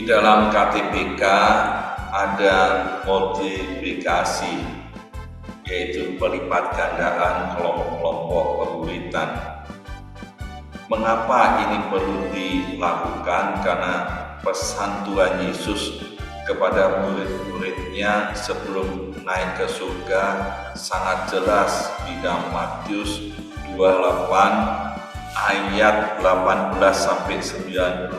dalam KTPK ada multiplikasi, yaitu pelipat gandaan kelompok-kelompok pemuritan. Mengapa ini perlu dilakukan? Karena pesan Tuhan Yesus kepada murid-muridnya sebelum naik ke surga sangat jelas di dalam Matius 28 ayat 18 sampai 19.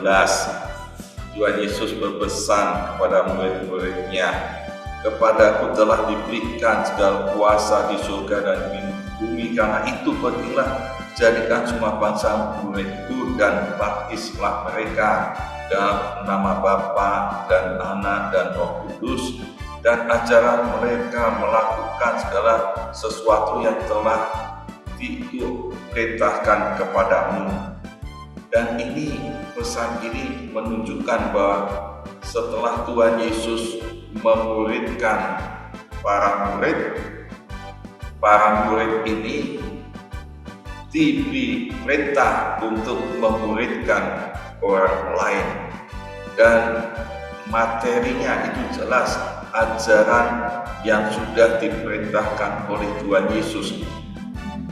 Tuhan Yesus berpesan kepada murid-muridnya, "Kepadaku telah diberikan segala kuasa di surga dan di bumi, karena itu pergilah, jadikan semua bangsa muridku dan baptislah mereka dalam nama Bapa dan Anak dan Roh Kudus, dan ajaran mereka melakukan segala sesuatu yang telah diperintahkan kepadamu." Dan ini, pesan ini menunjukkan bahwa setelah Tuhan Yesus memuridkan para murid ini diperintah untuk memuridkan orang lain, dan materinya itu jelas ajaran yang sudah diperintahkan oleh Tuhan Yesus.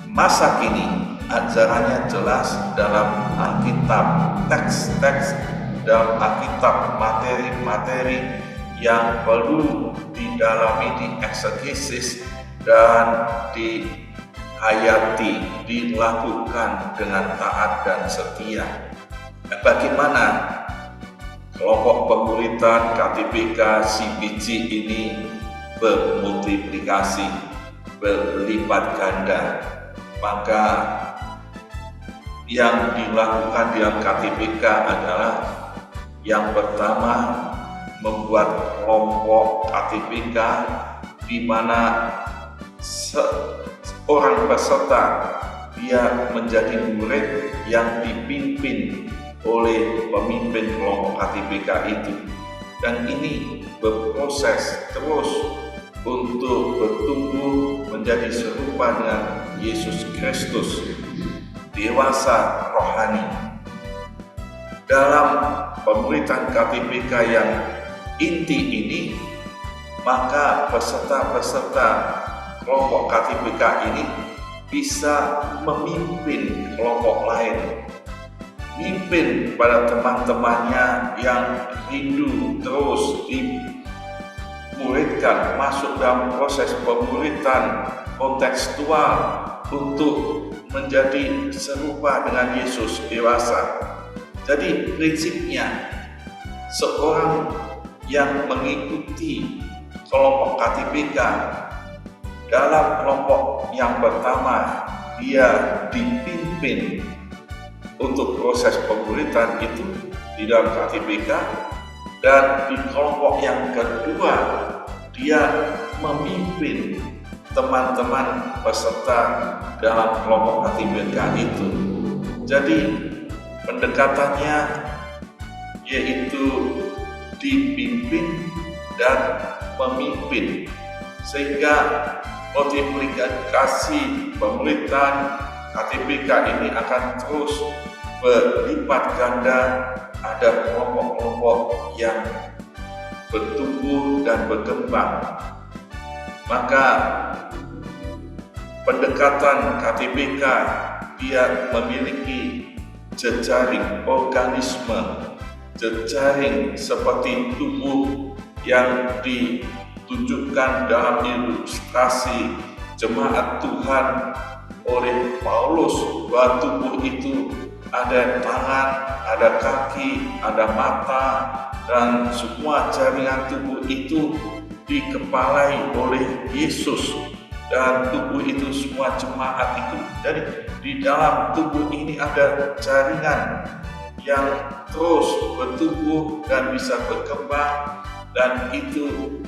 Masa kini ajarannya jelas dalam Alkitab, teks-teks dalam Alkitab, materi-materi yang perlu didalami, dieksegesis dan dihayati, dilakukan dengan taat dan setia. Bagaimana kelompok pemuritan KTPK CBC ini bermultiplikasi, berlipat ganda? Maka yang dilakukan di dalam KTPK adalah yang pertama, membuat kelompok KTPK di mana seorang peserta dia menjadi murid yang dipimpin oleh pemimpin kelompok KTPK itu, dan ini berproses terus untuk bertumbuh menjadi serupa dengan Yesus Kristus, dewasa rohani. Dalam pemuritan KTPK yang inti ini, maka peserta-peserta kelompok KTPK ini bisa memimpin kelompok lain, mimpin pada teman-temannya yang rindu terus dimuridkan, masuk dalam proses pemuritan kontekstual untuk menjadi serupa dengan Yesus dewasa. Jadi prinsipnya, seorang yang mengikuti kelompok KTPK, dalam kelompok yang pertama dia dipimpin untuk proses pemuritan itu di dalam KTPK, dan di kelompok yang kedua dia memimpin teman-teman peserta dalam kelompok KTPK itu. Jadi pendekatannya yaitu dipimpin dan memimpin, sehingga multiplikasi pemuritan KTPK ini akan terus berlipat ganda. Ada kelompok-kelompok yang bertumbuh dan berkembang. Maka pendekatan KTPK dia memiliki jejaring organisme, jejaring seperti tubuh yang ditunjukkan dalam ilustrasi jemaat Tuhan oleh Paulus, bahwa tubuh itu ada tangan, ada kaki, ada mata, dan semua jaringan tubuh itu dikepalai oleh Yesus, dan tubuh itu semua jemaat itu. Jadi di dalam tubuh ini ada jaringan yang terus bertumbuh dan bisa berkembang, dan itu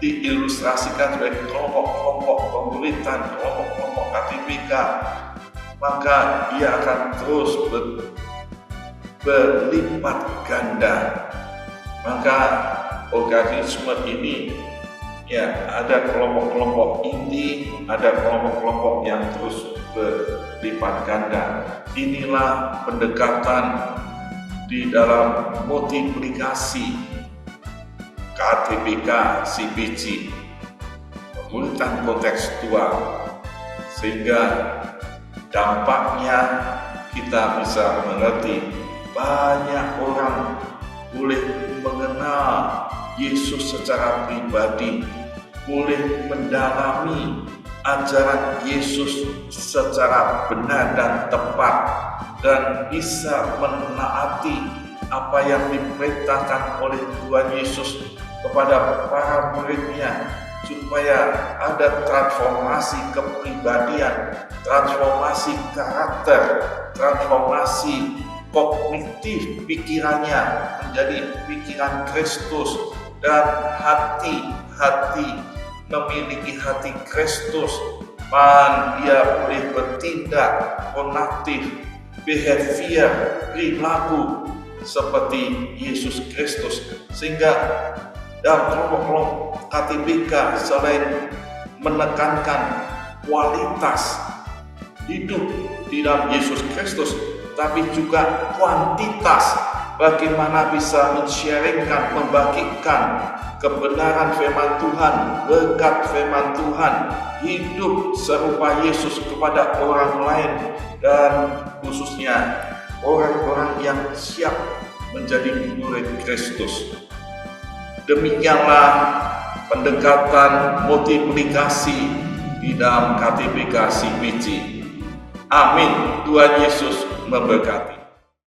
diilustrasikan sebagai kelompok-kelompok pemuritan, kelompok-kelompok KTPK. Maka dia akan terus berlipat ganda. Maka organisme ini ya ada kelompok-kelompok inti, ada kelompok-kelompok yang terus berlipat ganda. Inilah pendekatan di dalam multiplikasi KTBK CBG, pemuritan kontekstual, sehingga dampaknya kita bisa mengerti banyak orang boleh mengenal Yesus secara pribadi, boleh mendalami ajaran Yesus secara benar dan tepat, dan bisa menaati apa yang diperintahkan oleh Tuhan Yesus kepada para muridnya, supaya ada transformasi kepribadian, transformasi karakter, transformasi kognitif pikirannya menjadi pikiran Kristus, dan hati memiliki hati Kristus, dan dia boleh bertindak konaktif, behavior, perilaku seperti Yesus Kristus. Sehingga dalam kelompok KTBK selain menekankan kualitas hidup di dalam Yesus Kristus, tapi juga kuantitas, bagaimana bisa men-sharingkan, membagikan kebenaran firman Tuhan, berkat firman Tuhan, hidup serupa Yesus kepada orang lain, dan khususnya orang-orang yang siap menjadi murid Kristus. Demikianlah pendekatan multiplikasi di dalam KTBK CBG. Amin. Tuhan Yesus memberkati.